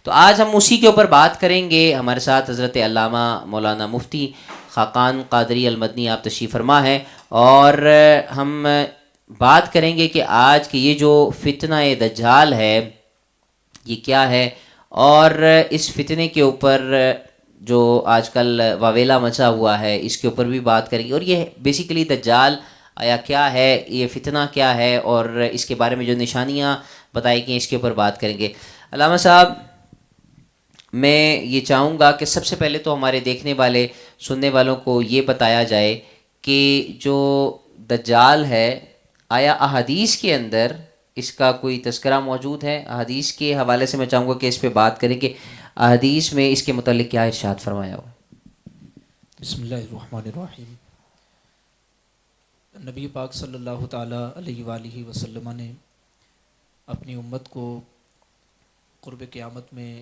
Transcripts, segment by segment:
تو آج ہم اسی کے اوپر بات کریں گے. ہمارے ساتھ حضرت علامہ مولانا مفتی خاقان قادری المدنی آپ تشریف فرما ہے، اور ہم بات کریں گے کہ آج کے یہ جو فتنہ دجال ہے یہ کیا ہے، اور اس فتنے کے اوپر جو آج کل واویلا مچا ہوا ہے اس کے اوپر بھی بات کریں گے، اور یہ بیسیکلی دجال آیا کیا ہے، یہ فتنہ کیا ہے، اور اس کے بارے میں جو نشانیاں بتائی گئی اس کے اوپر بات کریں گے. علامہ صاحب، میں یہ چاہوں گا کہ سب سے پہلے تو ہمارے دیکھنے والے سننے والوں کو یہ بتایا جائے کہ جو دجال ہے آیا احادیث کے اندر اس کا کوئی تذکرہ موجود ہے؟ احادیث کے حوالے سے میں چاہوں گا کہ اس پہ بات کریں کہ احادیث میں اس کے متعلق کیا ارشاد فرمایا ہو. بسم اللہ الرحمن الرحیم. نبی پاک صلی اللہ تعالیٰ علیہ وآلہ وسلم نے اپنی امت کو قرب قیامت میں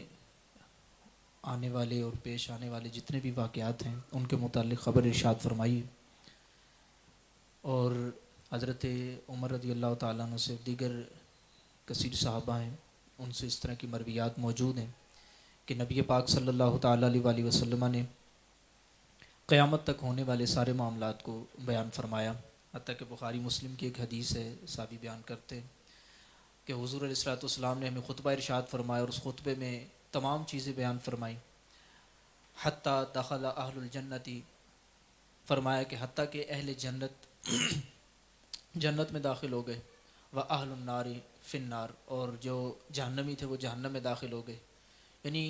آنے والے اور پیش آنے والے جتنے بھی واقعات ہیں ان کے متعلق خبر ارشاد فرمائی، اور حضرت عمر رضی اللہ تعالیٰ عنہ سے دیگر کثیر صحابہ ہیں ان سے اس طرح کی مرویات موجود ہیں کہ نبی پاک صلی اللہ تعالیٰ علیہ وآلہ وسلم نے قیامت تک ہونے والے سارے معاملات کو بیان فرمایا. حتیٰ کہ بخاری مسلم کی ایک حدیث ہے، صحابی بیان کرتے ہیں کہ حضور علیہ الصلوۃ والسلام نے ہمیں خطبہ ارشاد فرمایا اور اس خطبے میں تمام چیزیں بیان فرمائیں. حتیٰ دخل اہل الجنتی، فرمایا کہ حتیٰ کہ اہل جنت جنت میں داخل ہو گئے، و اہل النار فی النار، اور جو جہنمی تھے وہ جہنم میں داخل ہو گئے. یعنی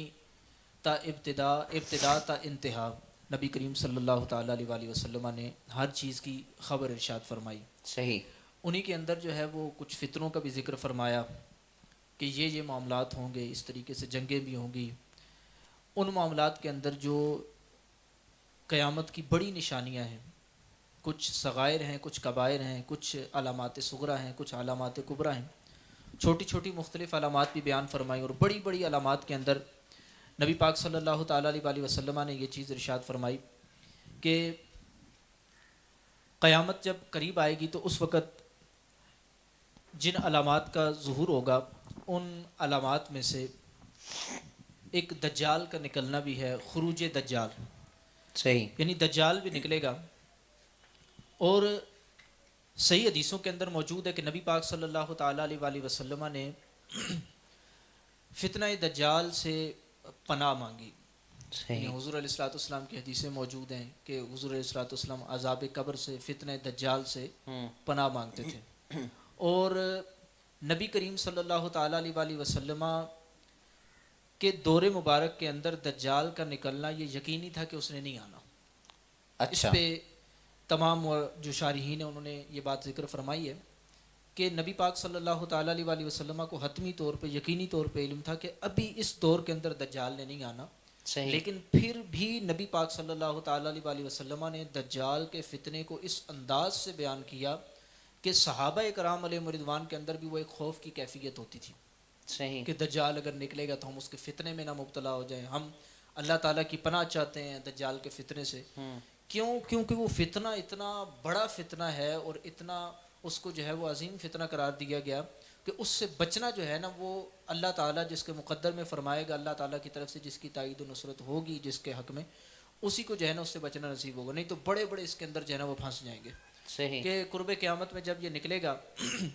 تا ابتدا تا انتہا نبی کریم صلی اللہ تعالیٰ علیہ وآلہ وسلم نے ہر چیز کی خبر ارشاد فرمائی. صحیح. انہی کے اندر جو ہے وہ کچھ فتنوں کا بھی ذکر فرمایا کہ یہ معاملات ہوں گے، اس طریقے سے جنگیں بھی ہوں گی. ان معاملات کے اندر جو قیامت کی بڑی نشانیاں ہیں، کچھ صغائر ہیں، کچھ کبائر ہیں، کچھ علامات صغریٰ ہیں، کچھ علامات کبریٰ ہیں، چھوٹی چھوٹی مختلف علامات بھی بیان فرمائی. اور بڑی بڑی علامات کے اندر نبی پاک صلی اللہ تعالیٰ علیہ وآلہ وسلم نے یہ چیز ارشاد فرمائی کہ قیامت جب قریب آئے گی تو اس وقت جن علامات کا ظہور ہوگا ان علامات میں سے ایک دجال کا نکلنا بھی ہے، خروج دجال. صحیح. یعنی دجال بھی نکلے گا. اور صحیح حدیثوں کے اندر موجود ہے کہ نبی پاک صلی اللہ تعالیٰ علیہ وآلہ وسلم نے فتنہ دجال سے پناہ مانگی. یعنی حضور علیہ الصلوۃ والسلام کی حدیثیں موجود ہیں کہ حضور علیہ الصلوۃ والسلام عذاب قبر سے، فتنہ دجال سے پناہ مانگتے تھے. اور نبی کریم صلی اللہ تعالیٰ علیہ وآلہ وسلم کے دور مبارک کے اندر دجال کا نکلنا یہ یقینی تھا کہ اس نے نہیں آنا. اچھا. اس پہ تمام جو شارحین ہیں انہوں نے یہ بات ذکر فرمائی ہے کہ نبی پاک صلی اللہ تعالیٰ علیہ وآلہ وسلم کو حتمی طور پہ، یقینی طور پہ علم تھا کہ ابھی اس دور کے اندر دجال نے نہیں آنا. صحیح. لیکن پھر بھی نبی پاک صلی اللہ تعالیٰ علیہ وآلہ وسلم نے دجال کے فتنے کو اس انداز سے بیان کیا کہ صحابہ کرام علیہ رضوان کے اندر بھی وہ ایک خوف کی کیفیت ہوتی تھی. صحیح. کہ دجال اگر نکلے گا تو ہم اس کے فتنے میں نہ مبتلا ہو جائیں. ہم اللہ تعالیٰ کی پناہ چاہتے ہیں دجال کے فتنے سے. کیونکہ وہ فتنہ اتنا بڑا فتنہ ہے اور اتنا اس کو جو ہے وہ عظیم فتنہ قرار دیا گیا کہ اس سے بچنا جو ہے نا وہ اللہ تعالیٰ جس کے مقدر میں فرمائے گا، اللہ تعالیٰ کی طرف سے جس کی تائید و نصرت ہوگی جس کے حق میں، اسی کو جو ہے نا اس سے بچنا نصیب ہوگا. نہیں تو بڑے بڑے اس کے اندر جو ہے نا وہ پھنس جائیں گے. صحیح. کہ قرب قیامت میں جب یہ نکلے گا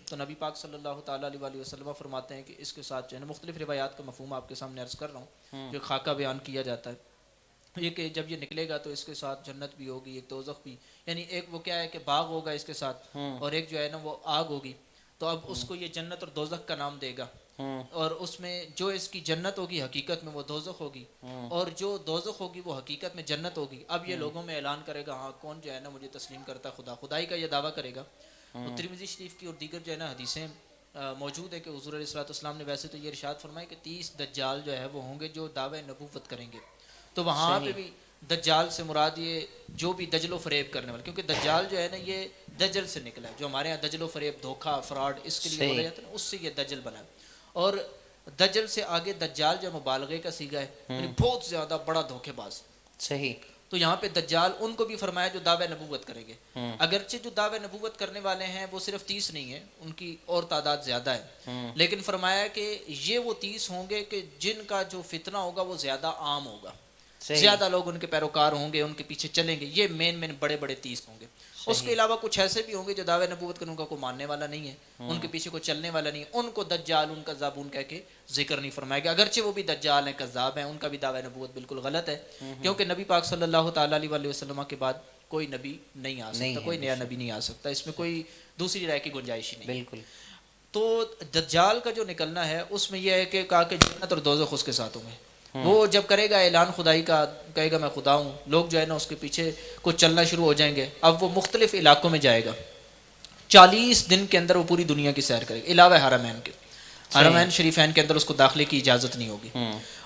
تو نبی پاک صلی اللہ تعالیٰ علیہ وآلہ وسلم فرماتے ہیں کہ اس کے ساتھ جو ہے نا مختلف روایات کا مفہوم آپ کے سامنے عرض کر رہا ہوں، جو خاکہ بیان کیا جاتا ہے یہ کہ جب یہ نکلے گا تو اس کے ساتھ جنت بھی ہوگی، ایک دوزخ بھی. یعنی ایک وہ کیا ہے کہ باغ ہوگا اس کے ساتھ، اور ایک جو ہے نا وہ آگ ہوگی. تو اب اس کو یہ جنت اور دوزخ کا نام دے گا، اور اس میں جو اس کی جنت ہوگی حقیقت میں وہ دوزخ ہوگی، اور جو دوزخ ہوگی وہ حقیقت میں جنت ہوگی. اب یہ لوگوں میں اعلان کرے گا ہاں کون جو ہے نا مجھے تسلیم کرتا خدا، خدائی کا یہ دعویٰ کرے گا. تو ترمذی شریف کی اور دیگر جو ہے نا حدیثیں موجود ہے کہ حضور علیہ الصلوۃ والسلام نے ویسے تو یہ ارشاد فرمایا کہ 30 دجال جو ہے وہ ہوں گے جو دعوی نبوت کریں گے. تو وہاں پہ بھی دجال سے مراد یہ جو بھی دجل و فریب کرنے والے، کیونکہ دجال جو ہے نا یہ دجل سے نکلا ہے. جو ہمارے یہاں دجل و فریب، دھوکہ، فراڈ اس کے لیے بولا جاتا ہے نا، اس سے یہ دجل بنا ہے. اور دجل سے آگے دجال جو مبالغے کا صیغہ ہے، یعنی بہت زیادہ بڑا دھوکے باز. صحیح. تو یہاں پہ دجال ان کو بھی فرمایا جو دعوی نبوت کریں گے. اگرچہ جو دعوی نبوت کرنے والے ہیں وہ صرف 30 نہیں ہیں، ان کی اور تعداد زیادہ ہے، لیکن فرمایا کہ یہ وہ 30 ہوں گے کہ جن کا جو فتنہ ہوگا وہ زیادہ عام ہوگا، زیادہ لوگ ان کے پیروکار ہوں گے، ان کے پیچھے چلیں گے. یہ مین بڑے بڑے 30 ہوں گے. اس کے علاوہ کچھ ایسے بھی ہوں گے جو دعوی نبوت کرنے کا کوئی ماننے والا نہیں ہے، ان کے پیچھے کوئی چلنے والا نہیں ہے، ان کو دجال ان کذابون کہہ کے ذکر نہیں فرمائے گا، اگرچہ وہ بھی دجال ہیں، کذاب ہیں، ان کا بھی دعوی نبوت بالکل غلط ہے، کیونکہ نبی پاک صلی اللہ تعالیٰ علیہ وسلم کے بعد کوئی نبی نہیں آ سکتا، کوئی نیا نبی نہیں آ سکتا، اس میں کوئی دوسری رائے کی گنجائش ہی نہیں. بالکل. تو دجال کا جو نکلنا ہے اس میں یہ ہے کہ کہا کہ جنت اور دوزخ اس کے ساتھ ہوں گے. وہ جب کرے گا اعلان خدائی کا، کہے گا میں خدا ہوں، لوگ جو ہے نا اس کے پیچھے کچھ چلنا شروع ہو جائیں گے. اب وہ مختلف علاقوں میں جائے گا، 40 دن کے اندر وہ پوری دنیا کی سیر کرے گا، علاوہ حرمین کے. حرمین شریفین کے اندر اس کو داخلے کی اجازت نہیں ہوگی.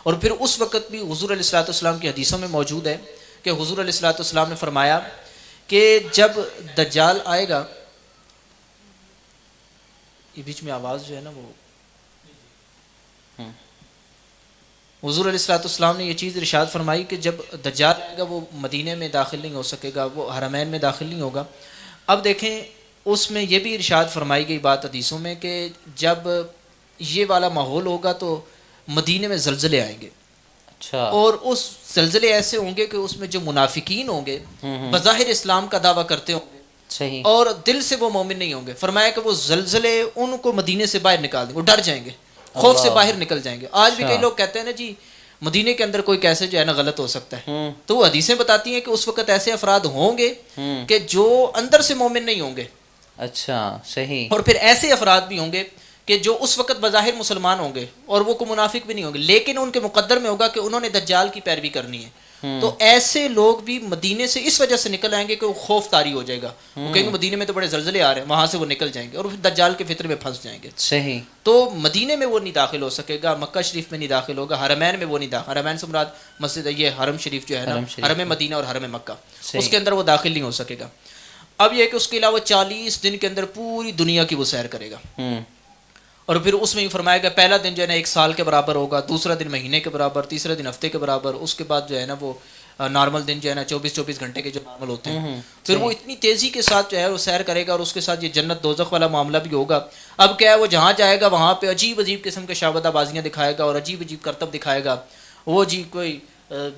اور پھر اس وقت بھی حضور علیہ الصلوۃ والسلام کی حدیثوں میں موجود ہے کہ حضور علیہ الصلوۃ والسلام نے فرمایا کہ جب دجال آئے گا، یہ بیچ میں آواز جو ہے نا وہ، حضور علیہ الصلوۃ والسلام نے یہ چیز ارشاد فرمائی کہ جب دجال آئے گا وہ مدینے میں داخل نہیں ہو سکے گا، وہ حرمین میں داخل نہیں ہوگا. اب دیکھیں اس میں یہ بھی ارشاد فرمائی گئی بات حدیثوں میں کہ جب یہ والا ماحول ہوگا تو مدینے میں زلزلے آئیں گے. اچھا. اور اس زلزلے ایسے ہوں گے کہ اس میں جو منافقین ہوں گے بظاہر اسلام کا دعویٰ کرتے ہوں گے، صحیح، اور دل سے وہ مومن نہیں ہوں گے. فرمایا کہ وہ زلزلے ان کو مدینے سے باہر نکال دیں گے، وہ ڈر جائیں گے، خوف سے باہر نکل جائیں گے. آج بھی کئی لوگ کہتے ہیں نا جی مدینے کے اندر کوئی کیسے جو ہے نا غلط ہو سکتا ہے، تو وہ حدیثیں بتاتی ہیں کہ اس وقت ایسے افراد ہوں گے کہ جو اندر سے مومن نہیں ہوں گے. اچھا، صحیح. اور پھر ایسے افراد بھی ہوں گے کہ جو اس وقت بظاہر مسلمان ہوں گے اور وہ کوئی منافق بھی نہیں ہوں گے، لیکن ان کے مقدر میں ہوگا کہ انہوں نے دجال کی پیروی کرنی ہے. تو ایسے لوگ بھی مدینے سے اس وجہ سے نکل آئیں گے کہ وہ خوف طاری ہو جائے گا، وہ کہیں گے مدینے میں تو بڑے زلزلے آ رہے ہیں، وہاں سے وہ نکل جائیں گے اور پھر دجال کے فتنے میں پھنس جائیں گے. صحیح. تو مدینے میں وہ نہیں داخل ہو سکے گا، مکہ شریف میں نہیں داخل ہوگا، حرمین میں وہ نہیں داخل، حرمین سے مراد مسجد یہ حرم شریف جو ہے نا، حرم مدینہ اور حرم مکہ، اس کے اندر وہ داخل نہیں ہو سکے گا. اب یہ کہ اس کے علاوہ 40 دن کے اندر پوری دنیا کی وہ سیر کرے گا. اور پھر اس میں ہی فرمایا گیا پہلا دن جو ہے نا 1 سال کے برابر ہوگا، دوسرا دن مہینے کے برابر، تیسرا دن ہفتے کے برابر، اس کے بعد جو ہے نا وہ نارمل دن جو ہے نا 24 گھنٹے کے جو نارمل ہوتے ہیں. پھر وہ اتنی تیزی کے ساتھ جو ہے وہ سیر کرے گا، اور اس کے ساتھ یہ جنت دوزخ والا معاملہ بھی ہوگا. اب کیا ہے، وہ جہاں جائے گا وہاں پہ عجیب عجیب قسم کے شعبدہ بازیاں دکھائے گا اور عجیب عجیب کرتب دکھائے گا. وہ جی کوئی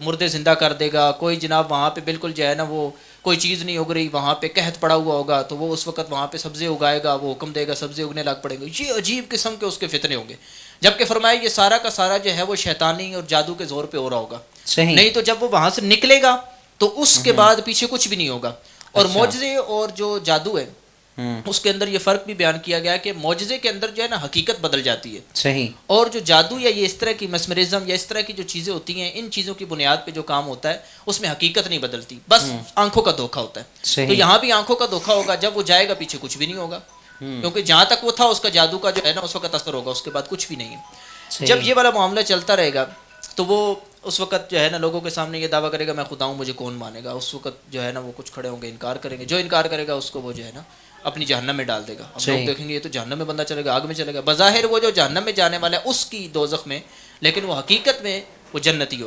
مردے زندہ کر دے گا، کوئی جناب وہاں پہ بالکل جو ہے نا وہ کوئی چیز نہیں اگ رہی، وہاں پہ قحط پڑا ہوا ہوگا تو وہ اس وقت وہاں پہ سبزے اگائے گا، وہ حکم دے گا سبزے اگنے لگ پڑیں گے. یہ عجیب قسم کے اس کے فتنے ہوں گے، جبکہ فرمایا یہ سارا کا سارا جو ہے وہ شیطانی اور جادو کے زور پہ ہو رہا ہوگا. نہیں تو جب وہ وہاں سے نکلے گا تو اس کے بعد پیچھے کچھ بھی نہیں ہوگا. اور معجزے اور جو جادو ہے اس کے اندر یہ فرق بھی بیان کیا گیا کہ معجزے کے اندر جو ہے نا حقیقت بدل جاتی ہے، صحیح. اور جو جادو یا یہ اس طرح کی مسمرزم یا اس طرح کی جو چیزیں ہوتی ہیں، ان چیزوں کی بنیاد پہ جو کام ہوتا ہے اس میں حقیقت نہیں بدلتی، بس آنکھوں کا دھوکہ ہوتا ہے. تو یہاں بھی آنکھوں کا دھوکہ ہوگا، جب وہ جائے گا پیچھے کچھ بھی نہیں ہوگا، کیونکہ جہاں تک وہ تھا اس کا جادو کا جو ہے نا اس وقت اثر ہوگا، اس کے بعد کچھ بھی نہیں ہے. جب یہ والا معاملہ چلتا رہے گا تو وہ اس وقت جو ہے نا لوگوں کے سامنے یہ دعویٰ کرے گا میں خدا ہوں، مجھے کون مانے گا. اس وقت جو ہے نا وہ کچھ کھڑے ہوں گے، انکار کریں گے، جو انکار کرے گا اس کو وہ جو ہے نا اپنی جہنم میں ڈال دے گا. اب لوگ دیکھیں گے یہ تو جہنم میں بندہ چلے گا، آگ میں چلے گا. بظاہر وہ جو جہنم میں جانے والا ہے اس کی دوزخ میں، لیکن وہ حقیقت میں وہ جنتی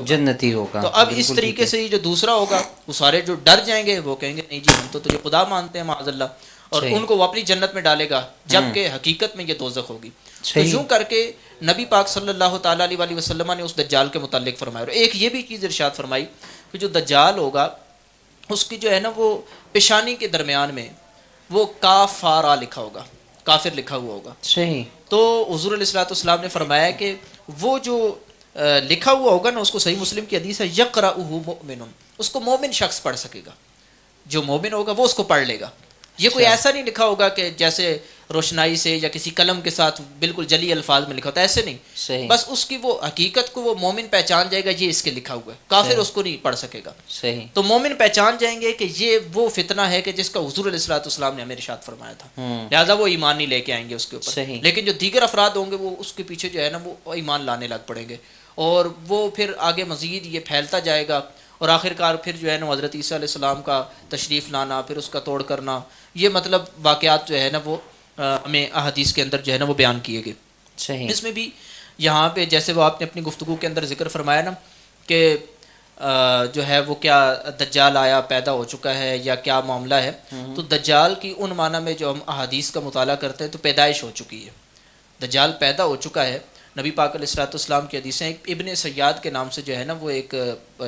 ہوگا. تو اب اس طریقے سے جو دوسرا ہوگا وہ سارے جو ڈر جائیں گے وہ کہیں گے نہیں جی ہم تو تجھے خدا مانتے ہیں معاذ اللہ، اور ان کو وہ اپنی جنت میں ڈالے گا، جبکہ حقیقت میں یہ دوزخ ہوگی. تو یوں کر کے نبی پاک صلی اللہ تعالیٰ علیہ وسلم نے اس دجال کے متعلق فرمایا. اور ایک یہ بھی چیز ارشاد فرمائی کہ جو دجال ہوگا اس کی جو ہے نا وہ پیشانی کے درمیان میں وہ کافارا لکھا ہوگا، کافر لکھا ہوا ہوگا. صحیح. تو حضور علیہ الصلوۃ والسلام نے فرمایا کہ وہ جو لکھا ہوا ہوگا نا، اس کو صحیح مسلم کی حدیث ہے یقرأہ مؤمن، اس کو مومن شخص پڑھ سکے گا، جو مومن ہوگا وہ اس کو پڑھ لے گا. یہ کوئی ایسا نہیں لکھا ہوگا کہ جیسے روشنائی سے یا کسی قلم کے ساتھ بالکل جلی الفاظ میں لکھا ہوتا ہے، ایسے نہیں. بس اس کی وہ حقیقت کو وہ مومن پہچان جائے گا، یہ اس کے لکھا ہوا ہے، کافر اس کو نہیں پڑھ سکے گا. صحیح. تو مومن پہچان جائیں گے کہ یہ وہ فتنہ ہے کہ جس کا حضور علیہ الصلوۃ والسلام نے ہمیں ارشاد فرمایا تھا، لہٰذا وہ ایمان نہیں لے کے آئیں گے اس کے اوپر. لیکن جو دیگر افراد ہوں گے وہ اس کے پیچھے جو ہے نا وہ ایمان لانے لگ پڑیں گے، اور وہ پھر آگے مزید یہ پھیلتا جائے گا، اور آخر کار پھر جو ہے نا حضرت عیسیٰ علیہ السلام کا تشریف لانا، پھر اس کا توڑ کرنا، یہ مطلب واقعات جو ہے نا وہ ہمیں احادیث کے اندر جو ہے نا وہ بیان کیے گئے. صحیح. اس میں بھی یہاں پہ جیسے وہ آپ نے اپنی گفتگو کے اندر ذکر فرمایا نا کہ جو ہے وہ کیا دجال آیا پیدا ہو چکا ہے یا کیا معاملہ ہے، تو دجال کی ان معنی میں جو ہم احادیث کا مطالعہ کرتے ہیں تو پیدائش ہو چکی ہے، دجال پیدا ہو چکا ہے۔ نبی پاک علیہ الصلوۃ والسلام کی حدیثیں، ایک ابن سیاد کے نام سے جو ہے نا وہ ایک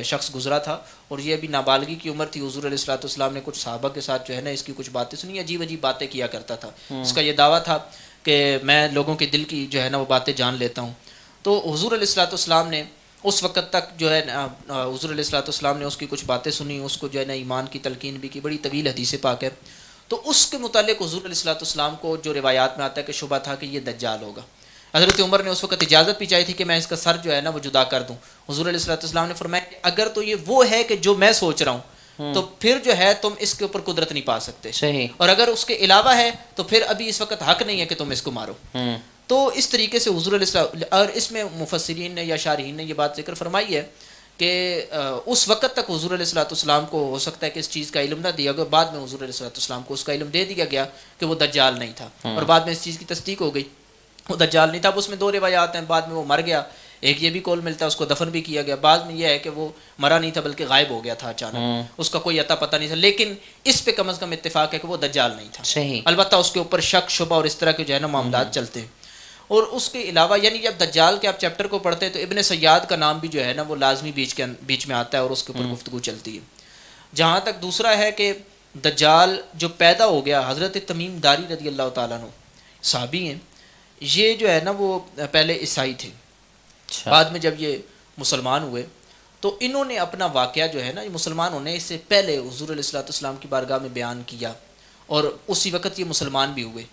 شخص گزرا تھا، اور یہ ابھی نابالغی کی عمر تھی۔ حضور علیہ الصلوۃ والسلام نے کچھ صحابہ کے ساتھ جو ہے نا اس کی کچھ باتیں سنی، عجیب عجیب باتیں کیا کرتا تھا۔ اس کا یہ دعویٰ تھا کہ میں لوگوں کے دل کی جو ہے نا وہ باتیں جان لیتا ہوں۔ تو حضور علیہ الصلوۃ والسلام نے اس وقت تک جو ہے حضور علیہ الصلوۃ والسلام نے اس کی کچھ باتیں سنی، اس کو جو ہے نا ایمان کی تلقین بھی کی، بڑی طویل حدیث پاک ہے۔ تو اس کے متعلق حضور علیہ الصلوۃ والسلام کو جو روایات میں آتا ہے کہ شبہ تھا کہ یہ دجال ہوگا۔ حضرت عمر نے اس وقت اجازت بھی چاہی تھی کہ میں اس کا سر جو ہے نا وہ جدا کر دوں۔ حضور علیہ الصلوۃ والسلام نے فرمایا کہ اگر تو یہ وہ ہے کہ جو میں سوچ رہا ہوں تو پھر جو ہے تم اس کے اوپر قدرت نہیں پا سکتے، صحیح، اور اگر اس کے علاوہ ہے تو پھر ابھی اس وقت حق نہیں ہے کہ تم اس کو مارو۔ تو اس طریقے سے حضور علیہ السلام، اور اس میں مفسرین نے یا شارحین نے یہ بات ذکر فرمائی ہے کہ اس وقت تک حضور علیہ الصلوۃ والسلام کو ہو سکتا ہے کہ اس چیز کا علم نہ دیا گیا، بعد میں حضور علیہ الصلوۃ والسلام کو اس کا علم دے دیا گیا کہ وہ دجال نہیں تھا، اور بعد میں اس چیز کی تصدیق ہو گئی وہ دجال نہیں تھا۔ اب اس میں دو روایات ہیں، بعد میں وہ مر گیا، ایک یہ بھی قول ملتا ہے اس کو دفن بھی کیا گیا، بعد میں یہ ہے کہ وہ مرا نہیں تھا بلکہ غائب ہو گیا تھا اچانک، اس کا کوئی عطا پتہ نہیں تھا، لیکن اس پہ کم از کم اتفاق ہے کہ وہ دجال نہیں تھا۔ صحیح، البتہ اس کے اوپر شک شبہ اور اس طرح کے جو ہے نا معاملات چلتے ہیں۔ اور اس کے علاوہ یعنی جب دجال کے آپ چیپٹر کو پڑھتے ہیں تو ابن سیاد کا نام بھی جو ہے نا وہ لازمی بیچ میں آتا ہے اور اس کے اوپر گفتگو چلتی ہے۔ جہاں تک دوسرا ہے کہ دجال جو پیدا ہو گیا، حضرت تمیم داری رضی اللہ تعالیٰ عنہ صحابی ہیں، یہ جو ہے نا وہ پہلے عیسائی تھے، بعد میں جب یہ مسلمان ہوئے تو انہوں نے اپنا واقعہ جو ہے نا یہ مسلمان ہونے سے پہلے حضور علیہ الصلوۃ والسلام کی بارگاہ میں بیان کیا، اور اسی وقت یہ مسلمان بھی ہوئے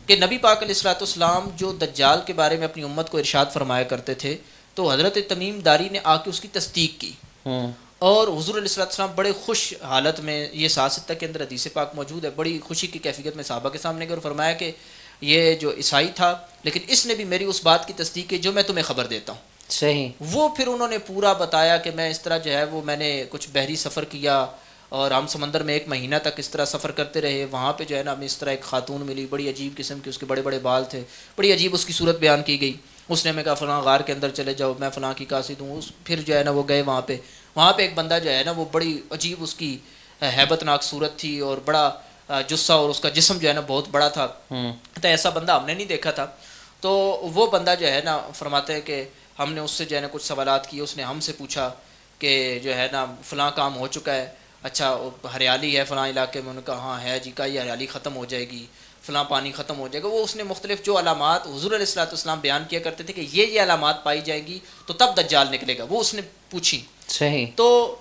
کہ نبی پاک علیہ الصلوۃ والسلام جو دجال کے بارے میں اپنی امت کو ارشاد فرمایا کرتے تھے تو حضرت تمیم داری نے آ کے اس کی تصدیق کی، اور حضور علیہ الصلوۃ والسلام بڑے خوش حالت میں، یہ 7 کے اندر حدیث پاک موجود ہے، بڑی خوشی کی کیفیت میں صحابہ کے سامنے گئے اور فرمایا کہ یہ جو عیسائی تھا لیکن اس نے بھی میری اس بات کی تصدیق کی جو میں تمہیں خبر دیتا ہوں۔ صحیح، وہ پھر انہوں نے پورا بتایا کہ میں اس طرح جو ہے وہ میں نے کچھ بحری سفر کیا اور ہم سمندر میں 1 مہینہ تک اس طرح سفر کرتے رہے، وہاں پہ جو ہے نا ہمیں اس طرح ایک خاتون ملی، بڑی عجیب قسم کی، اس کے بڑے بڑے بال تھے، بڑی عجیب اس کی صورت بیان کی گئی۔ اس نے ہمیں کہا فلاں غار کے اندر چلے جاؤ، میں فلاں کی قاصد ہوں۔ پھر جو ہے نا وہ گئے وہاں پہ ایک بندہ جو ہے نا وہ بڑی عجیب اس کی ہیبت ناک صورت تھی اور بڑا جثہ، اور اس کا جسم جو ہے نا بہت بڑا تھا، تو ایسا بندہ ہم نے نہیں دیکھا تھا۔ تو وہ بندہ جو ہے نا فرماتے ہیں کہ ہم نے اس سے جو ہے نا کچھ سوالات کیے، اس نے ہم سے پوچھا کہ جو ہے نا فلاں کام ہو چکا ہے، اچھا ہریالی ہے فلاں علاقے میں؟ انہوں نے کہا ہاں ہے جی، کا یہ ہریالی ختم ہو جائے گی، فلاں پانی ختم ہو جائے گا۔ وہ اس نے مختلف جو علامات حضور علیہ الصلوۃ والسلام بیان کیا کرتے تھے کہ یہ علامات پائی جائیں گی تو تب دجال نکلے گا، وہ اس نے پوچھی۔ صحیح، تو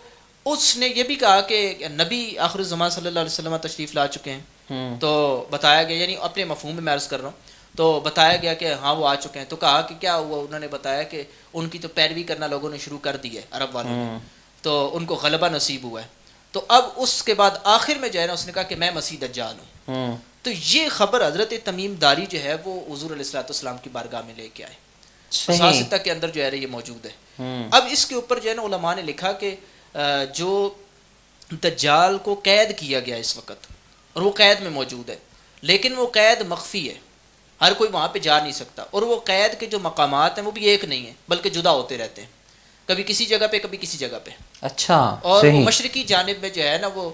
اس نے یہ بھی کہا کہ نبی آخر الزمان صلی اللہ علیہ وسلم تشریف لا چکے ہیں، تو بتایا گیا، یعنی اپنے مفہوم میں عرض کر رہا ہوں، تو بتایا گیا کہ ہاں وہ آ چکے ہیں۔ تو کہا کہ کیا ہوا؟ انہوں نے بتایا کہ ان کی تو پیروی کرنا لوگوں نے شروع کر دی ہے، عرب والوں نے، تو ان کو غلبہ نصیب ہوا ہے۔ تو اب اس کے بعد آخر میں جو ہے نا اس نے کہا کہ میں مسیح دجال ہوں۔ تو یہ خبر حضرت تمیم داری جو ہے وہ حضور علیہ الصلوۃ والسلام کی بارگاہ میں لے کے آئے، اساس کے اندر جو ہے یہ موجود ہے۔ اب اس کے اوپر جو ہے نا علماء نے لکھا کہ جو دجال کو قید کیا گیا اس وقت، اور وہ قید میں موجود ہے، لیکن وہ قید مخفی ہے، ہر کوئی وہاں پہ جا نہیں سکتا، اور وہ قید کے جو مقامات ہیں وہ بھی ایک نہیں ہیں بلکہ جدا ہوتے رہتے ہیں، کبھی کسی جگہ پہ کبھی کسی جگہ پہ۔ اچھا، اور وہ مشرقی جانب میں جو ہے نا وہ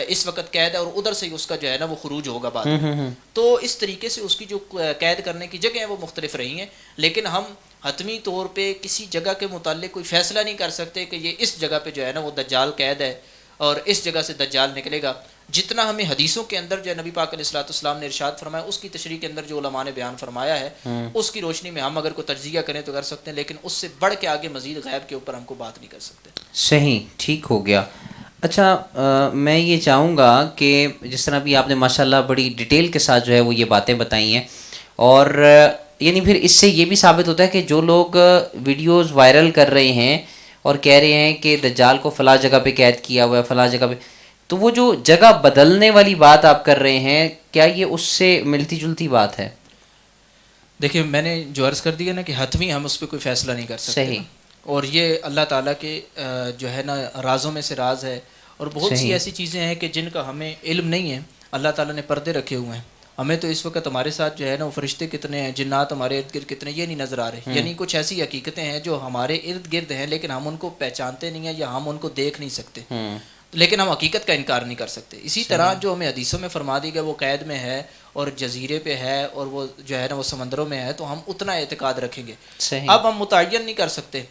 اس وقت قید ہے، اور ادھر سے اس کا جو ہے نا وہ خروج ہوگا بعد میں۔ تو اس طریقے سے اس کی جو قید کرنے کی جگہ ہیں وہ مختلف رہی ہیں، لیکن ہم حتمی طور پہ کسی جگہ کے متعلق کوئی فیصلہ نہیں کر سکتے کہ یہ اس جگہ پہ جو ہے نا وہ دجال قید ہے اور اس جگہ سے دجال نکلے گا۔ جتنا ہمیں حدیثوں کے اندر جو ہے نبی پاک علیہ الصلوۃ والسلام نے ارشاد فرمایا، اس کی تشریح کے اندر جو علماء نے بیان فرمایا ہے، اس کی روشنی میں ہم اگر کوئی تجزیہ کریں تو کر سکتے ہیں، لیکن اس سے بڑھ کے آگے مزید غیب کے اوپر ہم کو بات نہیں کر سکتے۔ صحیح، ٹھیک ہو گیا۔ اچھا، میں یہ چاہوں گا کہ جس طرح بھی آپ نے ماشاءاللہ بڑی ڈیٹیل کے ساتھ جو ہے وہ یہ باتیں بتائی ہیں، اور یعنی پھر اس سے یہ بھی ثابت ہوتا ہے کہ جو لوگ ویڈیوز وائرل کر رہے ہیں اور کہہ رہے ہیں کہ دجال کو فلاں جگہ پہ قید کیا ہوا ہے، فلاں جگہ پہ، تو وہ جو جگہ بدلنے والی بات آپ کر رہے ہیں، کیا یہ اس سے ملتی جلتی بات ہے؟ دیکھیں میں نے جو عرض کر دیا نا کہ حتمی ہم اس پہ کوئی فیصلہ نہیں کر سکتے، صحیح، اور یہ اللہ تعالیٰ کے جو ہے نا رازوں میں سے راز ہے، اور بہت سی ایسی چیزیں ہیں کہ جن کا ہمیں علم نہیں ہے، اللہ تعالیٰ نے پردے رکھے ہوئے ہیں، ہمیں تو اس وقت ہمارے ساتھ جو ہے نا وہ فرشتے کتنے ہیں، جنات ہمارے ارد گرد کتنے، یہ نہیں نظر آ رہے. یعنی کچھ ایسی حقیقتیں ہیں جو ہمارے ارد گرد ہیں لیکن ہم ان کو پہچانتے نہیں ہیں یا ہم ان کو دیکھ نہیں سکتے، لیکن ہم حقیقت کا انکار نہیں کر سکتے. اسی طرح جو ہمیں حدیثوں میں فرما دی گیا وہ قید میں ہے اور جزیرے پہ ہے اور وہ جو ہے نا وہ سمندروں میں ہے، تو ہم اتنا اعتقاد رکھیں گے. اب ہم متعین نہیں کر سکتے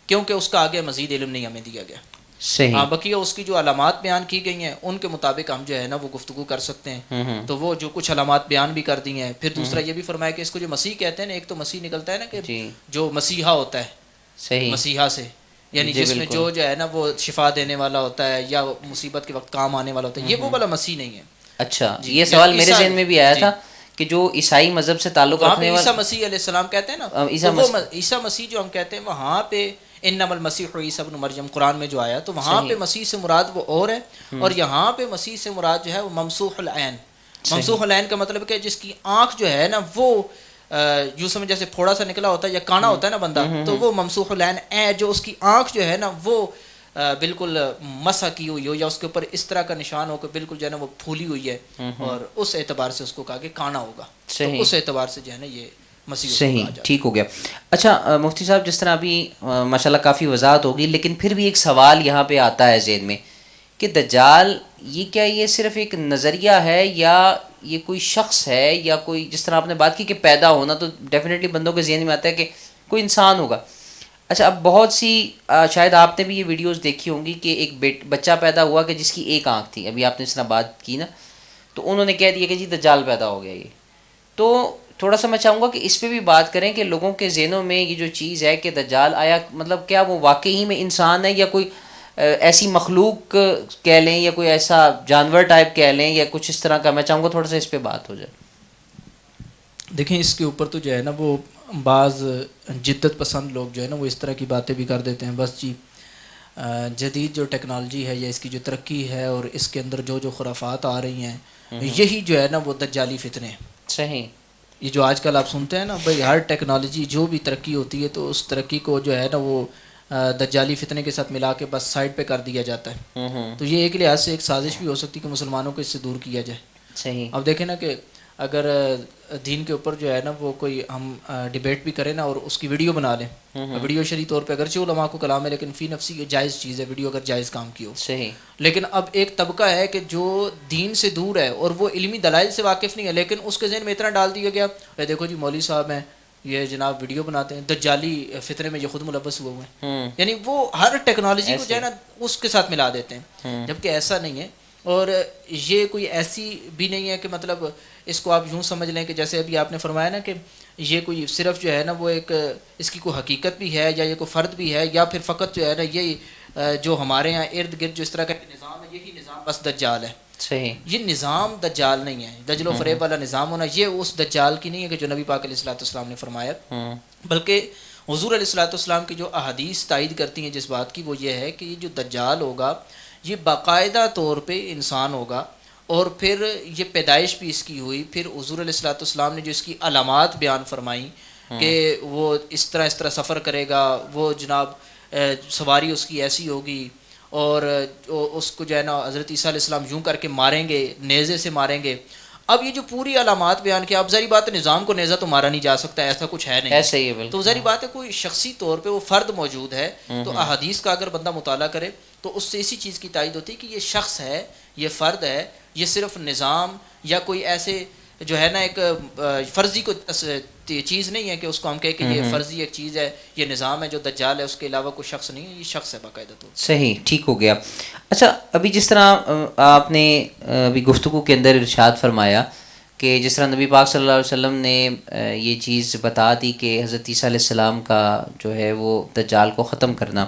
کیونکہ اس کا آگے مزید علم نہیں ہمیں دیا گیا. ہاں بقیہ اس کی جو علامات بیان کی گئی ہیں ان کے مطابق ہم جو ہے نا وہ گفتگو کر سکتے ہیں. تو وہ جو کچھ علامات بیان بھی کر دی ہیں. پھر دوسرا یہ بھی فرمایا کہ اس کو جو مسیح کہتے ہیں نا، ایک تو مسیح نکلتا ہے نا کہ جو مسیحا ہوتا ہے، مسیحا سے یعنی جس میں جو ہے نا وہ شفا دینے والا ہوتا ہے یا مصیبت کے وقت کام آنے والا ہوتا ہے، یہ وہ والا مسیح نہیں ہے. اچھا یہ سوال میرے ذہن میں بھی آیا تھا کہ جو عیسائی مذہب سے تعلق رکھنے والے عیسیٰ مسیح علیہ السلام کہتے ہیں نا، عیسیٰ مسیح جو ہم کہتے ہیں وہاں پہ انما المسیح عیسیٰ ابن مریم قرآن میں جو آیا تو وہاں پہ مسیح سے مراد وہ اور ہے، اور یہاں پہ مسیح سے مراد جو ہے وہ ممسوح العین. ممسوح العین کا مطلب کہ جس کی آنکھ جو ہے نا وہ یوں سمجھ جیسے پھوڑا سا نکلا ہوتا ہے یا کانا ہوتا ہے نا بندہ، تو وہ ممسوح العین جو اس کی آنکھ جو ہے نا وہ بالکل مسح کی ہوئی ہو یا اس کے اوپر اس طرح کا نشان ہو کہ بالکل جو ہے نا وہ پھولی ہوئی ہے، اور اس اعتبار سے اس کو کہا کہ کانا ہوگا. تو اس اعتبار سے جو ہے نا یہ صحیح ٹھیک ہو گیا. اچھا مفتی صاحب جس طرح ابھی ماشاءاللہ کافی وضاحت ہوگی، لیکن پھر بھی ایک سوال یہاں پہ آتا ہے ذہن میں کہ دجال یہ کیا یہ صرف ایک نظریہ ہے یا یہ کوئی شخص ہے یا کوئی، جس طرح آپ نے بات کی کہ پیدا ہونا، تو ڈیفینیٹلی بندوں کے ذہن میں آتا ہے کہ کوئی انسان ہوگا. اچھا اب بہت سی شاید آپ نے بھی یہ ویڈیوز دیکھی ہوں گی کہ ایک بچہ پیدا ہوا کہ جس کی ایک آنکھ تھی، ابھی آپ نے اس طرح بات کی نا، تو انہوں نے کہہ دیا کہ جی دجال پیدا ہو گیا. یہ تو تھوڑا سا میں چاہوں گا کہ اس پہ بھی بات کریں کہ لوگوں کے ذہنوں میں یہ جو چیز ہے کہ دجال آیا، مطلب کیا وہ واقعی میں انسان ہے یا کوئی ایسی مخلوق کہہ لیں یا کوئی ایسا جانور ٹائپ کہہ لیں یا کچھ اس طرح کا. میں چاہوں گا تھوڑا سا اس پہ بات ہو جائے. دیکھیں اس کے اوپر تو جو ہے نا وہ بعض جدت پسند لوگ جو ہے نا وہ اس طرح کی باتیں بھی کر دیتے ہیں. بس جی جدید جو ٹیکنالوجی ہے یا اس کی جو ترقی ہے اور اس کے اندر جو خرافات آ رہی ہیں، یہی جو ہے نا وہ دجالی فتنے ہیں. صحیح. یہ جو آج کل آپ سنتے ہیں نا بھائی ہر ٹیکنالوجی جو بھی ترقی ہوتی ہے تو اس ترقی کو جو ہے نا وہ دجالی فتنے کے ساتھ ملا کے بس سائڈ پہ کر دیا جاتا ہے. تو یہ ایک لحاظ سے ایک سازش بھی ہو سکتی ہے کہ مسلمانوں کو اس سے دور کیا جائے. صحیح. اب دیکھیں نا کہ اگر دین کے اوپر جو ہے نا وہ کوئی ہم ڈیبیٹ بھی کریں نا اور اس کی ویڈیو بنا لیں، ویڈیو شرعی طور پہ اگرچہ علماء کو کلام ہے لیکن فی نفسی یہ جائز چیز ہے ویڈیو اگر جائز کام کی ہو. صحیح. لیکن اب ایک طبقہ ہے کہ جو دین سے دور ہے اور وہ علمی دلائل سے واقف نہیں ہے، لیکن اس کے ذہن میں اتنا ڈال دیا گیا دیکھو جی مولوی صاحب ہیں یہ جناب ویڈیو بناتے ہیں، دجالی فتنے میں یہ خود ملوث ہوئے ہیں. یعنی وہ ہر ٹیکنالوجی کو جو ہے نا اس کے ساتھ ملا دیتے ہیں، جبکہ ایسا نہیں ہے. اور یہ کوئی ایسی بھی نہیں ہے کہ مطلب اس کو آپ یوں سمجھ لیں کہ جیسے ابھی آپ نے فرمایا نا کہ یہ کوئی صرف جو ہے نا وہ ایک اس کی کوئی حقیقت بھی ہے یا یہ کوئی فرد بھی ہے یا پھر فقط جو ہے نا یہ جو ہمارے یہاں ارد گرد جو اس طرح کا نظام ہے یہی نظام بس دجال ہے. صحیح. یہ نظام دجال نہیں ہے. دجل و فریب والا نظام ہونا یہ اس دجال کی نہیں ہے کہ جو نبی پاک علیہ الصلوۃ والسلام نے فرمایا، بلکہ حضور علیہ الصلوۃ والسلام کی جو احادیث تائید کرتی ہیں جس بات کی، وہ یہ ہے کہ یہ جو دجال ہوگا یہ باقاعدہ طور پہ انسان ہوگا، اور پھر یہ پیدائش بھی اس کی ہوئی. پھر حضور علیہ الصلوۃ والسلام نے جو اس کی علامات بیان فرمائیں کہ وہ اس طرح سفر کرے گا، وہ جناب سواری اس کی ایسی ہوگی، اور اس کو جو ہے نا حضرت عیسیٰ علیہ السلام یوں کر کے ماریں گے، نیزے سے ماریں گے. اب یہ جو پوری علامات بیان کیا، اب ظاہری بات ہے نظام کو نیزہ تو مارا نہیں جا سکتا، ایسا کچھ ہے نہیں. ایسا ہی ہے. تو ظاہری بات ہے کوئی شخصی طور پہ وہ فرد موجود ہے، تو احادیث کا اگر بندہ مطالعہ کرے تو اس سے اسی چیز کی تائید ہوتی ہے کہ یہ شخص ہے، یہ فرد ہے، یہ صرف نظام یا کوئی ایسے جو ہے نا ایک فرضی کو چیز نہیں ہے کہ اس کو ہم کہیں کہ یہ فرضی ایک چیز ہے، یہ نظام ہے جو دجال ہے، اس کے علاوہ کوئی شخص نہیں ہے، یہ شخص ہے باقاعدہ. تو صحیح ٹھیک ہو گیا. اچھا ابھی جس طرح آپ نے ابھی گفتگو کے اندر ارشاد فرمایا کہ جس طرح نبی پاک صلی اللہ علیہ وسلم نے یہ چیز بتا دی کہ حضرت عیسیٰ علیہ السلام کا جو ہے وہ دجال کو ختم کرنا.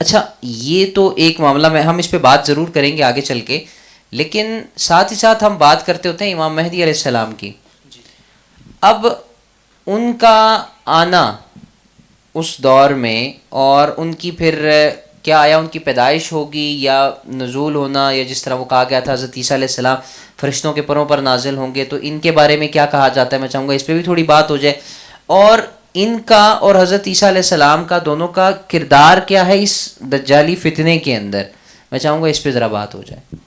اچھا یہ تو ایک معاملہ میں ہم اس پہ بات ضرور کریں گے آگے چل کے، لیکن ساتھ ہی ساتھ ہم بات کرتے ہوتے ہیں امام مہدی علیہ السلام کی. اب ان کا آنا اس دور میں اور ان کی پھر کیا آیا ان کی پیدائش ہوگی یا نزول ہونا، یا جس طرح وہ کہا گیا تھا حضرت عیسیٰ علیہ السلام فرشتوں کے پروں پر نازل ہوں گے، تو ان کے بارے میں کیا کہا جاتا ہے؟ میں چاہوں گا اس پہ بھی تھوڑی بات ہو جائے. اور ان کا اور حضرت عیسیٰ علیہ السلام کا دونوں کا کردار کیا ہے اس دجالی فتنے کے اندر، میں چاہوں گا اس پہ ذرا بات ہو جائے.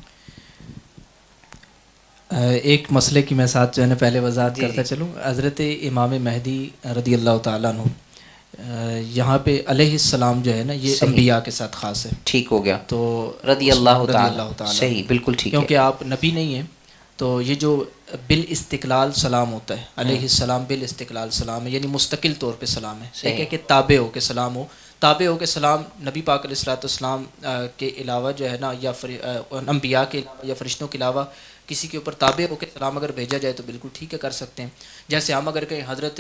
ایک مسئلے کی میں ساتھ جو ہے نا پہلے وضاحت کرتا چلوں. حضرت امام مہدی رضی اللہ تعالیٰ عنہ یہاں پہ علیہ السلام جو ہے نا یہ انبیاء کے ساتھ خاص ہے. ٹھیک ہو گیا. تو رضی اللہ تعالیٰ صحیح بالکل ٹھیک ہے. کیونکہ آپ نبی نہیں ہیں تو یہ جو بالاستقلال سلام ہوتا ہے علیہ السلام بالاستقلال سلام ہے، یعنی مستقل طور پہ سلام ہے. ایک ہے کہ تابع ہو کے سلام ہو، تابع ہو کے سلام نبی پاک علیہ الصلوۃ والسلام کے علاوہ جو ہے نا یا انبیاء کے علاوہ یا فرشتوں کے علاوہ کسی کے اوپر تابع ہو کے سلام اگر بھیجا جائے تو بالکل ٹھیک ہے، کر سکتے ہیں. جیسے ہم اگر کہیں حضرت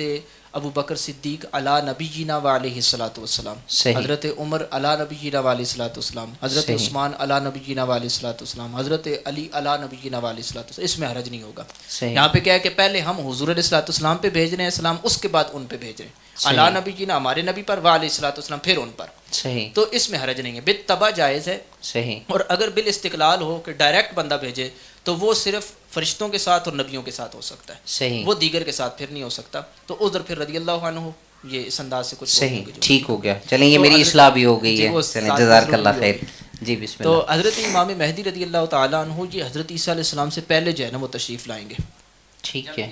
ابو بکر صدیق علی نبینا و علیہ الصلوۃ والسلام، حضرت عمر علی نبینا و علیہ الصلوۃ والسلام، حضرت عثمان علی نبینا و علیہ الصلوۃ والسلام، حضرت علی علی نبینا و علیہ الصلوۃ والسلام، اس میں حرج نہیں ہوگا. یہاں پہ کیا ہے کہ پہلے ہم حضور علیہ الصلوۃ والسلام پہ بھیج رہے ہیں سلام، اس کے بعد ان پہ بھیج رہے ہیں. علی نبینا ہمارے نبی پر و علیہ الصلوۃ والسلام پھر ان پر. صحیح. تو اس میں حرج نہیں ہے، بالتبع جائز ہے. صحیح. اور اگر بالاستقلال ہو کہ ڈائریکٹ بندہ بھیجے تو وہ صرف فرشتوں کے ساتھ اور نبیوں کے ساتھ ہو سکتا ہے. صحیح. وہ دیگر کے ساتھ پھر نہیں ہو سکتا. تو ادھر پھر رضی اللہ عنہ ہو، یہ اس انداز سے کچھ صحیح ٹھیک ہو گیا. چلیں یہ میری اصلاح بھی ہو گئی ہے. جزاک اللہ خیر. جی بسم اللہ. تو حضرت امام مہدی رضی اللہ تعالیٰ عنہ یہ حضرت عیسیٰ علیہ السلام سے پہلے جو ہے نا وہ تشریف لائیں گے. ٹھیک ہے.